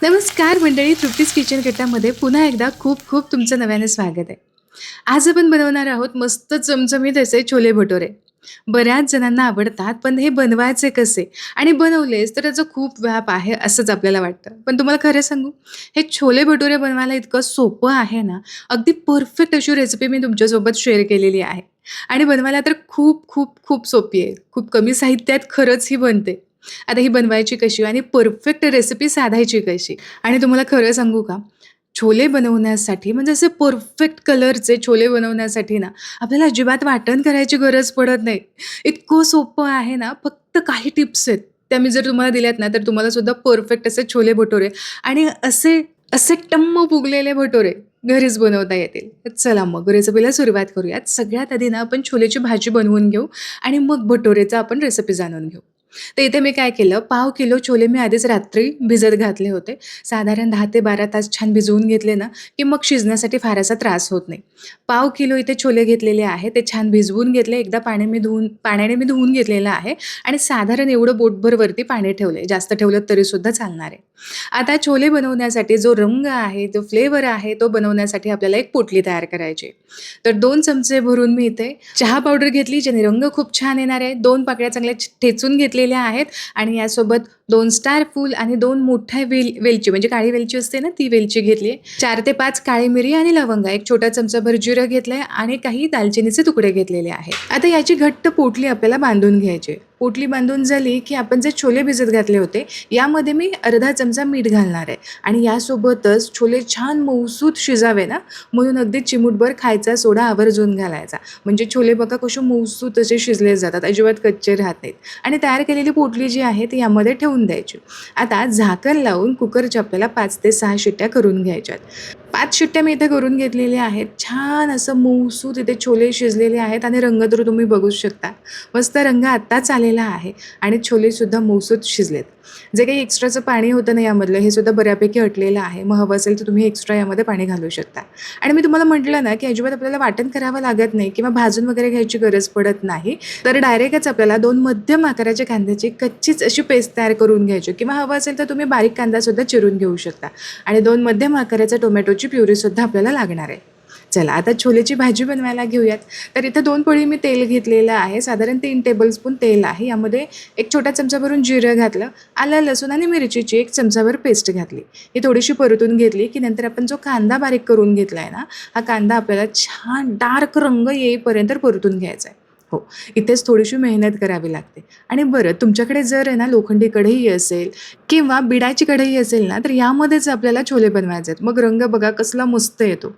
नमस्कार मंडळी, तृप्तीज किचन कट्टामध्ये पुन्हा एकदा खूप खूप तुमचं नव्याने स्वागत आहे. आज आपण बनवणार आहोत मस्त चमचमीत असे छोले भटुरे. बऱ्याच जणांना आवडतात, पण हे बनवायचे कसे? आणि बनवलेच तर त्याचा खूप व्याप आहे असंच आपल्याला वाटतं. पण तुम्हाला खरं सांगू, हे छोले भटुरे बनवायला इतकं सोपं आहे ना, अगदी परफेक्ट अशी रेसिपी मी तुमच्यासोबत शेअर केलेली आहे. आणि बनवायला तर खूप खूप खूप सोपी आहे. खूप कमी साहित्यात खरंच ही बनते. आता ही बनवायची कशी आणि परफेक्ट रेसिपी साधायची कशी? आणि तुम्हाला खरं सांगू का? छोले बनवण्यासाठी म्हणजे असे परफेक्ट कलरचे छोले बनवण्यासाठी ना, आपल्याला अजिबात वाटण करायची गरज पडत नाही. इतकं सोपं आहे ना, फक्त काही टिप्स आहेत. त्या मी जर तुम्हाला दिल्यात ना, तर तुम्हाला सुद्धा परफेक्ट असे छोले भटुरे आणि असे असे टम्म फुगलेले भटुरे घरीच बनवता येतील. तर चला मग रेसिपीला सुरुवात करूयात. सगळ्यात आधी ना, आपण छोलेची भाजी बनवून घेऊ आणि मग भटुरेचा आपण रेसिपी जाणून घेऊ. तर इथे मी काय केलं, पाव किलो छोले मी आधीच रात्री भिजत घातले होते. साधारण 10 ते 12 तास छान भिजवून घेतले ना, की मग शिजण्यासाठी फार असा त्रास होत नाही. पाव किलो इथे छोले घेतलेले आहे. ते छान भिजवून घेतले. एकदा पाण्याने मी धुवून घेतलेलं आहे आणि साधारण एवढं बोटभर वरती पाणी ठेवलंय. जास्त ठेवलं तरीसुद्धा चालणार आहे. आता छोले बनवण्यासाठी जो रंग आहे, जो फ्लेवर आहे, तो बनवण्यासाठी आपल्याला एक पोटली तयार करायची आहे. तर 2 चमचे भरून मी इथे चहा पावडर घेतली, ज्याने रंग खूप छान येणार आहे. 2 पाकळ्या चांगल्या ठेचून घेतलेल्या आहेत आणि यासोबत 2 स्टार फूल आणि 2 मोठ्या वेलची म्हणजे काळी वेलची असते ना, ती वेलची घेतली आहे. 4 ते 5 काळी मिरी आणि लवंगा, एक छोटा चमचाभर जिरं घेतलंय आणि काही दालचिनीचे तुकडे घेतलेले आहेत. आता याची घट्ट पोटली आपल्याला बांधून घ्यायची आहे. पोटली बांधून झाली, की आपण जे छोले भिजत घातले होते, यामध्ये मी अर्धा चमचा मीठ घालणार आहे आणि यासोबतच छोले छान मऊसूत शिजावे ना, म्हणून अगदी चिमूटभर खायचा सोडा आवर्जून घालायचा. म्हणजे छोले बघा कसे मऊसूत असे शिजले जातात, अजिबात कच्चे राहत नाहीत. आणि तयार केलेली पोटली जी आहे ती यामध्ये ठेवून द्यायची. आता झाकण लावून कुकरच्या आपल्याला 5 ते 6 शिट्ट्या करून घ्यायच्यात. 5 शिट्ट्या मी इथे करून घेतलेल्या आहेत. छान असं मऊसूत इथे छोले शिजलेले आहेत आणि रंग तर तुम्ही बघूच शकता. मस्त रंग आत्ताच आलेला आहे आणि छोलेसुद्धा मऊसूत शिजलेत. जे काही एक्स्ट्राचं पाणी होतं ना यामधलं, हे सुद्धा बऱ्यापैकी अटलेलं आहे. मग हवं असेल तर तुम्ही एक्स्ट्रा यामध्ये पाणी घालू शकता. आणि मी तुम्हाला म्हटलं ना, की अजिबात आपल्याला वाटण करावं लागत नाही किंवा भाजून वगैरे घ्यायची गरज पडत नाही. तर डायरेक्टच आपल्याला 2 मध्यम आकाराच्या कांद्याची कच्चीच अशी पेस्ट तयार करून घ्यायची किंवा हवं असेल तर तुम्ही बारीक कांदासुद्धा चिरून घेऊ शकता. आणि 2 मध्यम आकाराच्या टोमॅटोची प्युरीसुद्धा आपल्याला लागणार आहे. चला आता छोलेची भाजी बनवायला घेऊयात. तर इथं 2 पळी मी तेल घेतलेलं आहे. साधारण 3 टेबलस्पून तेल आहे. यामध्ये एक छोटा चमचा भरून जिरं घातलं, आलं, लसूण आणि मिरचीची 1 चमचाभर पेस्ट घातली. ही थोडीशी परतून घेतली, की नंतर आपण जो कांदा बारीक करून घेतला आहे ना, हा कांदा आपल्याला छान डार्क रंग येईपर्यंत परतून घ्यायचा आहे. हो, इथेच थोडीशी मेहनत करावी लागते. आणि बरं तुमच्याकडे जर आहे ना लोखंडी कढई असेल किंवा बिडाची कढई असेल ना, तर यामध्येच आपल्याला छोले बनवायचे आहेत. मग रंग बघा कसला मस्त येतो.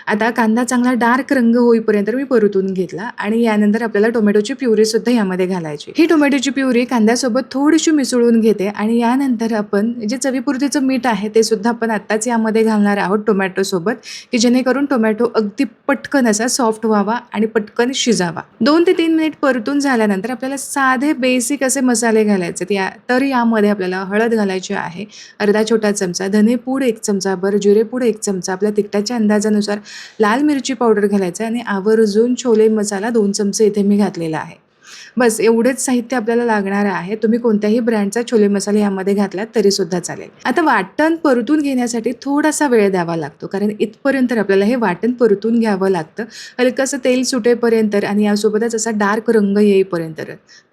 आता कांदा चांगला डार्क रंग होईपर्यंत मी परतून घेतला आणि यानंतर आपल्याला टोमॅटोची प्युरीसुद्धा यामध्ये घालायची. ही टोमॅटोची प्युरी कांद्यासोबत थोडीशी मिसळून घेते आणि यानंतर आपण जे चवीपुरतीचं मीठ आहे ते सुद्धा आपण आत्ताच यामध्ये घालणार आहोत टोमॅटोसोबत, की जेणेकरून टोमॅटो अगदी पटकन असा सॉफ्ट व्हावा आणि पटकन शिजावा. 2 ते 3 मिनिट परतून झाल्यानंतर आपल्याला साधे बेसिक असे मसाले घालायचे. तर यामध्ये आपल्याला हळद घालायची आहे, अर्धा छोटा चमचा, धनेपूड 1 चमचाभर, जिरेपूड 1 चमचा, आपल्या तिखटाच्या अंदाजानुसार लाल मिरची पावडर घालायचं आणि आवर्जून छोले मसाला 2 चमचे इथे मी घातलेला आहे. बस एवढेच साहित्य आपल्याला लागणार आहे. तुम्ही कोणत्याही ब्रँडचा छोले मसाले यामध्ये घातलात तरीसुद्धा चालेल. आता वाटण परतून घेण्यासाठी थोडासा वेळ द्यावा लागतो, कारण इथपर्यंत आपल्याला हे वाटण परतून घ्यावं लागतं. हलकंसं तेल सुटेपर्यंत आणि यासोबतच असा डार्क रंग येईपर्यंत.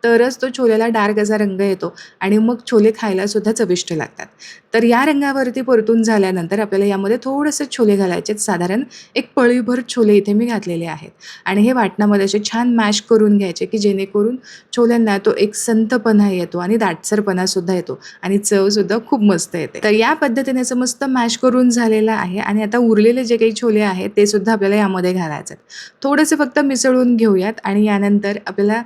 तरच तो छोलेला डार्क असा रंग येतो आणि मग छोले खायलासुद्धा चविष्ट लागतात. तर या रंगावरती परतून झाल्यानंतर आपल्याला यामध्ये थोडंसं छोले घालायचे आहेत. साधारण एक पळीभर छोले इथे मी घातलेले आहेत आणि हे वाटणामध्ये असे छान मॅश करून घ्यायचे, की जेणेकरून छोल्यांना तो एक संतपणा येतो आणि दाटसरपणासुद्धा येतो आणि चवसुद्धा खूप मस्त येते. तर या पद्धतीने असं मस्त मॅश करून झालेलं आहे आणि आता उरलेले जे काही छोले आहेत ते सुद्धा आपल्याला यामध्ये घालायचे आहेत. थोडेसे फक्त मिसळून घेऊयात आणि यानंतर आपल्याला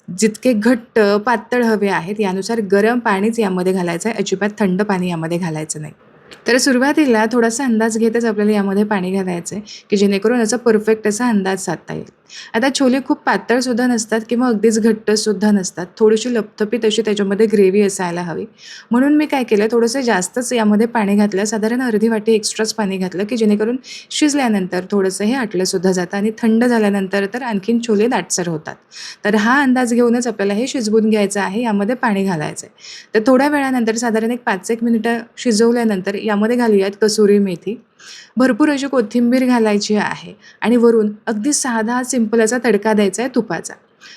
जितके घट्ट, पातळ हवे आहेत यानुसार गरम पाणीच यामध्ये घालायचं आहे. अजिबात थंड पाणी यामध्ये घालायचं नाही. तर सुरुवातीला थोडासा अंदाज घेतच आपल्याला यामध्ये पाणी घालायचं आहे, की जेणेकरून याचा परफेक्ट असा अंदाज साधता येईल. आता छोले खूप पातळसुद्धा नसतात किंवा अगदीच घट्टसुद्धा नसतात. थोडीशी लपथपीत अशी त्याच्यामध्ये ग्रेव्ही असायला हवी. म्हणून मी काय केलं, थोडंसं जास्तच यामध्ये पाणी घातलं. साधारण अर्धी वाटी एक्स्ट्राच पाणी घातलं, की जेणेकरून शिजल्यानंतर थोडंसं हे आटलंसुद्धा जातं आणि थंड झाल्यानंतर तर आणखीन छोले दाटसर होतात. तर हा अंदाज घेऊनच आपल्याला हे शिजवून घ्यायचं आहे. यामध्ये पाणी घालायचं आहे. तर थोड्या वेळानंतर साधारण एक 5-1 मिनिटं शिजवल्यानंतर यामध्ये घालूयात कसुरी मेथी. भरपूर अशी कोथिंबीर घालायची आहे आणि वरून अगदी साधा सिंपल असा तडका द्यायचा आहे तुपाचा.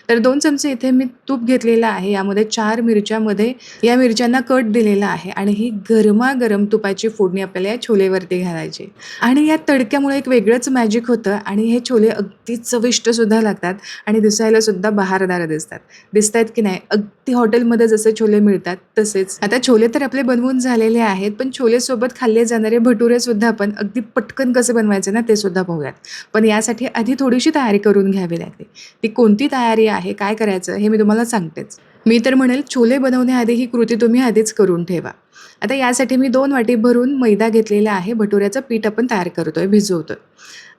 तर 2 चमचे इथे मी तूप घेतलेलं आहे. यामध्ये 4 मिरच्यामध्ये या मिरच्यांना कट दिलेला आहे आणि ही गरमागरम तुपाची फोडणी आपल्याला या छोलेवरती घालायची आणि या तडक्यामुळे एक वेगळंच मॅजिक होतं आणि हे छोले अगदी चविष्टसुद्धा लागतात आणि दिसायलासुद्धा बहारदार दिसतात. दिसतायत की नाही? अगदी हॉटेलमध्ये जसे छोले मिळतात तसेच. आता छोले तर आपले बनवून झालेले आहेत, पण छोलेसोबत खाल्ले जाणारे भटुरेसुद्धा आपण अगदी पटकन कसे बनवायचे ना ते सुद्धा पाहूयात. पण यासाठी आधी थोडीशी तयारी करून घ्यावी लागते. ती कोणती तयारी आहे, काय करायचं हे मी तुम्हाला सांगतेच. मी तर म्हणेल छोले बनवण्याआधी ही कृती तुम्ही आधीच करून ठेवा. आता यासाठी मी 2 वाटी भरून मैदा घेतलेला आहे. भटुऱ्याचं पीठ आपण तयार करतोय, भिजवतोय.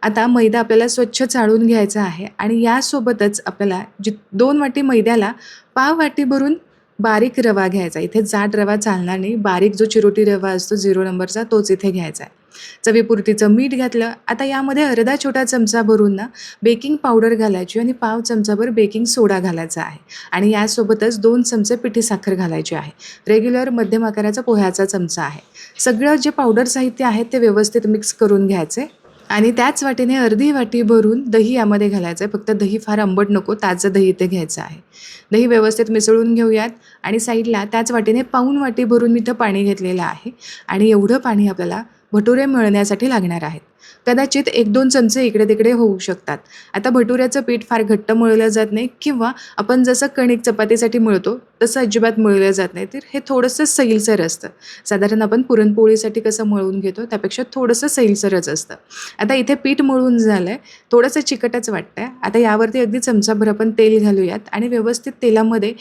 आता मैदा आपल्याला स्वच्छ चाळून घ्यायचा आहे आणि यासोबतच आपल्याला 2 वाटी मैद्याला पाव वाटी भरून बारीक रवा घ्यायचा. इथे जाड रवा चालणार नाही. बारीक जो चिरोटी रवा असतो 0 नंबरचा तोच इथे घ्यायचा आहे. चवीपुरतीचं मीठ घातलं. आता यामध्ये अर्धा छोटा चमचा भरून ना बेकिंग पावडर घालायची आणि पाव चमचाभर बेकिंग सोडा घालायचा आहे आणि यासोबतच 2 चमचे पिठी साखर घालायची आहे. रेग्युलर मध्यम आकाराचा पोह्याचा चमचा आहे. सगळं जे पावडर साहित्य आहे ते व्यवस्थित मिक्स करून घ्यायचे आणि त्याच वाटीने अर्धी वाटी भरून दही यामध्ये घालायचं आहे. फक्त दही फार आंबट नको, ताजं दही इथे घ्यायचं आहे. दही व्यवस्थित मिसळून घेऊयात आणि साईडला त्याच वाटीने पाऊण वाटी भरून मी इथं पाणी घेतलेलं आहे आणि एवढं पाणी आपल्याला भटुरे मळण्यासाठी लागणार आहेत. कदाचित 1-2 चमचे इकडे-तिकडे होऊ शकतात. आता भटुऱ्याचं पीठ फार घट्ट मळलं जात नाही किंवा आपण जसं कणिक चपातीसाठी मळतो तसं अजिबात मळलं जात नाही. तर हे थोडंसं सैलसर असतं. साधारण आपण पुरणपोळीसाठी कसं मळून घेतो त्यापेक्षा थोडंसं सैलसरच असतं. आता इथे पीठ मळून झालंय, थोडंसं चिकटच वाटतंय. आता यावरती अगदी चमचाभर आपण तेल घालूयात आणि व्यवस्थित तेलामध्ये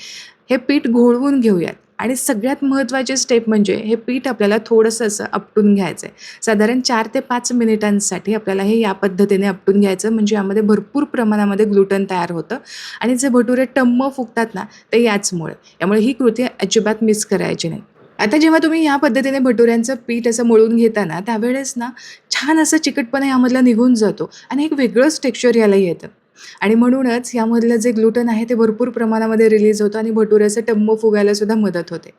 हे पीठ घोळवून घेऊयात आणि सगळ्यात महत्त्वाची स्टेप म्हणजे हे पीठ आपल्याला थोडंसं असं आपटून घ्यायचं आहे. साधारण 4 ते 5 मिनिटांसाठी आपल्याला हे या पद्धतीने आपटून घ्यायचं म्हणजे यामध्ये भरपूर प्रमाणामध्ये ग्लुटन तयार होतं आणि जे भटुरे टम्म फुगतात ना ते याचमुळे. त्यामुळे ही कृती अजिबात मिस करायची नाही. आता जेव्हा तुम्ही या पद्धतीने भटुऱ्यांचं पीठ असं मळून घेता ना त्यावेळेस ना छान असं चिकटपणा यामधला निघून जातो आणि एक वेगळंच टेक्स्चर याला येतं. आणि म्हणूनच यामधलं जे ग्लुटन आहे ते भरपूर प्रमाणामध्ये रिलीज होतं आणि भटुऱ्याचं टम्म फुगायलासुद्धा मदत होते.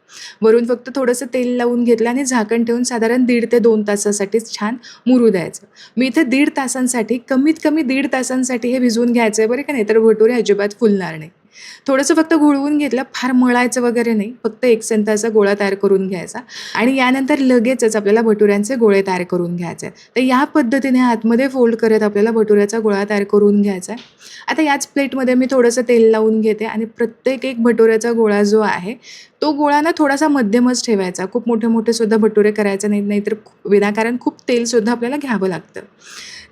वरून फक्त थोडंसं तेल लावून घेतलं आणि झाकण ठेवून साधारण 1.5 ते 2 तासासाठीच छान मुरू द्यायचं. मी इथे 1.5 तासांसाठी कमीत कमी 1.5 तासांसाठी हे भिजवून घ्यायचं आहे बरं का, नाही तर भटुरे अजिबात फुलणार नाही. थोडंसं फक्त घोळवून घेतलं, फार मळायचं वगैरे नाही. फक्त एकसंध असा गोळा तयार करून घ्यायचा आणि यानंतर लगेचच आपल्याला भटुऱ्यांचे गोळे तयार करून घ्यायचे आहेत. तर या पद्धतीने आतमध्ये फोल्ड करत आपल्याला भटुऱ्याचा गोळा तयार करून घ्यायचा आहे. आता याच प्लेटमध्ये मी थोडंसं तेल लावून घेते आणि प्रत्येक एक भटुऱ्याचा गोळा जो आहे, तो गोळा ना थोडासा मध्यमच ठेवायचा. खूप मोठे-मोठे सुद्धा भटुरे करायचे नाहीत, नाहीतर विनाकारण खूप तेलसुद्धा आपल्याला घ्यावं लागतं.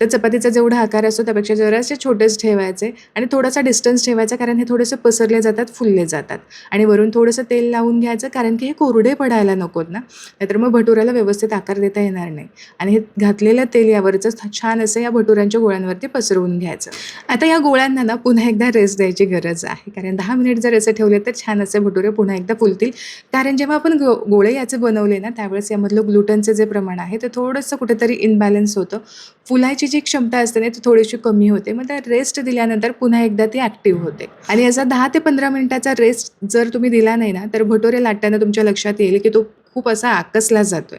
तर चपातीचा जेवढा आकार असतो त्यापेक्षा जरासे छोटेच ठेवायचे आणि थोडासा डिस्टन्स ठेवायचा कारण हे थोडेसे पसरले जातात, फुलले जातात आणि वरून थोडंसं तेल लावून घ्यायचं कारण की हे कोरडे पडायला नकोत ना, नाहीतर मग भटुऱ्याला व्यवस्थित आकार देता येणार नाही आणि हे घातलेलं तेल यावरचं छान असं या भटुऱ्यांच्या गोळ्यांवरती पसरवून घ्यायचं. आता या गोळ्यांना ना पुन्हा एकदा रेस्ट द्यायची गरज आहे कारण 10 मिनिट जर असे ठेवले तर छान असे भटुरे पुन्हा एकदा फुलतील. कारण जेव्हा आपण गोळे याचे बनवले ना त्यावेळेस यामधलं ग्लुटनचं जे प्रमाण आहे ते थोडंसं कुठेतरी इनबॅलन्स होतं. फुलायची जी क्षमता असते ना ती थोडीशी कमी होते. मग त्या रेस्ट दिल्यानंतर पुन्हा एकदा ती ॲक्टिव्ह होते आणि असा 10 ते 15 मिनिटाचा रेस्ट जर तुम्ही दिला नाही ना तर भटुरे लाटताना तुमच्या लक्षात येईल की तो खूप असा आकसला जातोय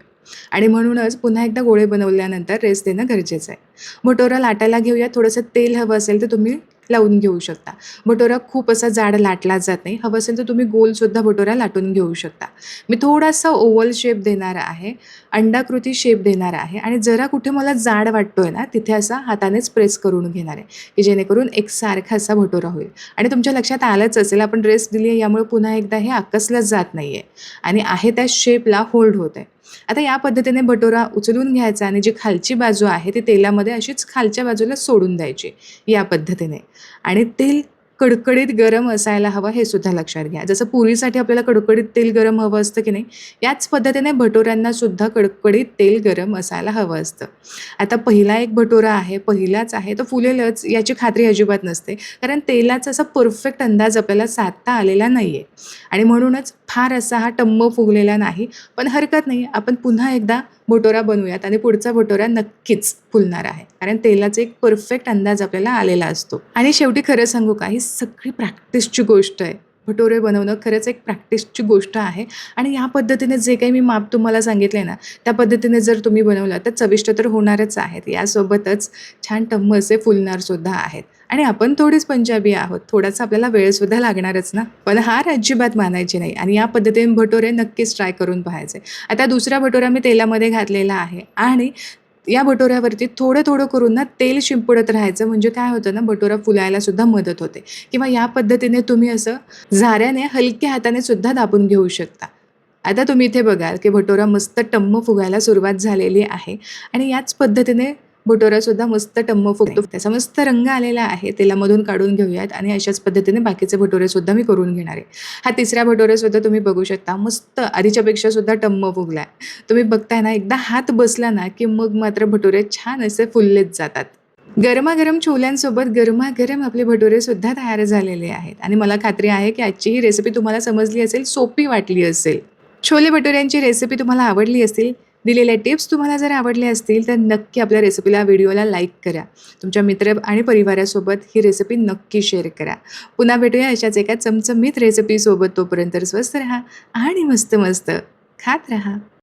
आणि म्हणूनच पुन्हा एकदा गोळे बनवल्यानंतर रेस्ट देणं गरजेचं आहे. भटुरा लाटायला घेऊया. थोडंसं तेल हवं असेल तर तुम्ही लावून घेऊ शकता. भटुरा खूप असा जाड लाटला जात नाही. हवं असेल तर तुम्ही गोलसुद्धा भटुरा लाटून घेऊ शकता. मी थोडासा ओव्हल शेप देणार आहे, अंडाकृती शेप देणार आहे आणि जरा कुठे मला जाड वाटतोय ना तिथे असा हातानेच प्रेस करून घेणार आहे की जेणेकरून एकसारखा असा भटुरा होईल आणि तुमच्या लक्षात आलंच असेल आपण रेस्ट दिली आहे यामुळे पुन्हा एकदा हे आकसलं जात नाही आहे आणि आहे त्या शेपला होल्ड होत आहे. आता या पद्धतीने भटुरा उचलून घ्यायचा आणि जी खालची बाजू आहे ती तेलामध्ये अशीच खालच्या बाजूला सोडून द्यायची या पद्धतीने आणि तेल कडकडीत गरम असायला हवं हे सुद्धा लक्षात घ्या. जसं पुरीसाठी आपल्याला कडकडीत तेल गरम हवं असतं की नाही, याच पद्धतीने भटुऱ्यांना सुद्धा कडकडीत तेल गरम असायला हवं असतं. आता पहिला एक भटुरा आहे, पहिलाच आहे, तो फुलेलच याची खात्री अजिबात नसते. कारण तेलाचा असा परफेक्ट अंदाज आपल्याला साधता आलेला नाही आहे आणि म्हणूनच फार असा हा टम्म फुगलेला नाही. पण हरकत नाही, आपण पुन्हा एकदा भटुरा बनवूयात आणि पुढचा भटुरा नक्कीच फुलणार आहे. कारण तेलाचा एक परफेक्ट अंदाज आपल्याला आलेला असतो. आणि शेवटी खरं सांगू का, ही सगळी प्रॅक्टिसची गोष्ट आहे. भटुरे बनवणं खरंच एक प्रॅक्टिसची गोष्ट आहे आणि या पद्धतीने जे काही मी माप तुम्हाला सांगितले ना, त्या पद्धतीने जर तुम्ही बनवलं तर चविष्ट तर होणारच आहेत. यासोबतच छान टम्म असे फुलणारसुद्धा आहेत. आणि आपण थोडीच पंजाबी आहोत, थोडासा आपल्याला वेळसुद्धा लागणारच ना. पण हार अजिबात मानायची नाही आणि या पद्धतीने भटुरे नक्कीच ट्राय करून पाहायचे. आता दुसरा भटुरा मी तेलामध्ये घातलेला आहे आणि या भटुऱ्यावरती थोडं-थोडं करून ना तेल शिंपडत राहायचं. म्हणजे काय होतं ना, भटुरा फुलायलासुद्धा मदत होते किंवा या पद्धतीने तुम्ही असं झाऱ्याने हलक्या हाताने सुद्धा दाबून घेऊ शकता. आता तुम्ही इथे बघाल की भटुरा मस्त टम्म फुगायला सुरुवात झालेली आहे आणि याच पद्धतीने भटुरासुद्धा मस्त टम्म फुगतो. त्याचा मस्त रंग आलेला आहे. तेलामधून काढून घेऊयात आणि अशाच पद्धतीने बाकीचे भटुरेसुद्धा मी करून घेणार आहे. हा तिसरा भटुरासुद्धा तुम्ही बघू शकता. मस्त आधीच्यापेक्षा सुद्धा टम्म फुगलाय. तुम्ही बघताय ना, एकदा हात बसला ना, की मग मात्र भटुरे छान असे फुललेच जातात. गरमागरम छोल्यांसोबत गरमागरम आपले भटुरेसुद्धा तयार झालेले आहेत आणि मला खात्री आहे की आजची ही रेसिपी तुम्हाला समजली असेल, सोपी वाटली असेल. छोले भटुऱ्यांची रेसिपी तुम्हाला आवडली असेल, दिलेल्या टिप्स तुम्हाला जर आवडल्या असतील, तर नक्की आपल्या रेसिपीला, व्हिडिओला लाईक करा. तुमच्या मित्र आणि परिवारासोबत ही रेसिपी नक्की शेअर करा. पुन्हा भेटूया अशाच एका चमचमीत रेसिपीसोबत. तोपर्यंत स्वस्थ राहा आणि मस्त मस्त खात राहा.